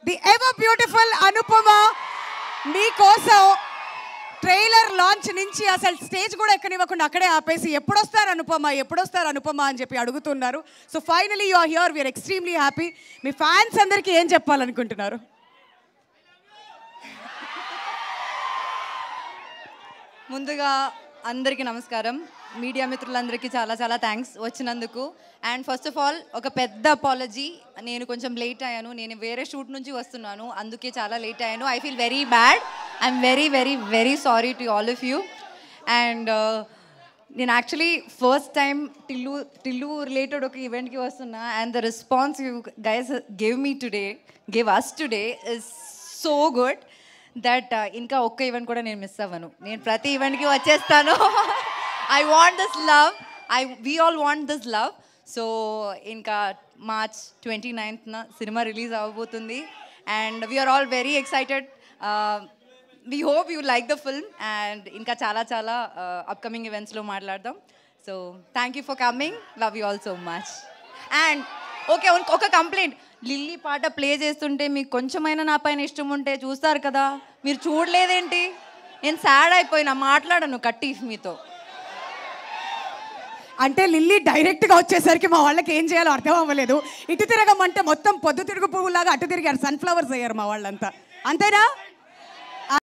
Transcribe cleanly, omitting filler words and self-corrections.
The ever beautiful Anupama మీకోసం trailer launch నుంచి అసలు స్టేజ్ కూడా ఎక్కనివ్వకుండా అక్కడే ఆపేసి ఎప్పుడొస్తారు అనుపమ అని చెప్పి అడుగుతున్నారు. So finally you are here, we are extremely happy. మీ ఫ్యాన్స్ అందరికీ ఏం చెప్పాలనుకుంటున్నారు? ముందుగా అందరికీ నమస్కారం. మీడియా మిత్రులందరికీ చాలా చాలా థ్యాంక్స్ వచ్చినందుకు. అండ్ ఫస్ట్ ఆఫ్ ఆల్ ఒక పెద్ద అపాలజీ, నేను కొంచెం లేట్ అయ్యాను. నేను వేరే షూట్ నుంచి వస్తున్నాను, అందుకే చాలా లేట్ అయ్యాను. I feel very bad. I'm very very very sorry to all of you. And నేను actually first time Tillu related ఒక ఈవెంట్కి వస్తున్నా. And the response you guys give us today is so good that ఇంకా ఒక్క event కూడా నేను miss అవ్వను. నేను ప్రతి ఈవెంట్కి వచ్చేస్తాను. I want this love. We all want this love. So, inka March 29th na cinema release avbotundi, and we are all very excited. We hope you like the film, and inka chala upcoming events lo maatladam. So, thank you for coming. Love you all so much. And okay, oka complaint. Lily పాట play చేస్తుంటే మీకు కొంచెమైనా నా పైన ఇష్టం ఉంటే చూస్తారు కదా, మీరు చూడలేదేంటి? నేను సాడ్ అయిపోయినా, మాట్లాడను కట్టి మీతో. అంటే లిల్లీ డైరెక్ట్గా వచ్చేసరికి మా వాళ్ళకి ఏం చేయాలో అర్థం అవ్వలేదు. ఇటు తిరగమంటే మొత్తం పొద్దు తిరుగు పువ్వులాగా అటు తిరిగారు, సన్ఫ్లవర్స్ అయ్యారు మా వాళ్ళంతా. అంతేనా?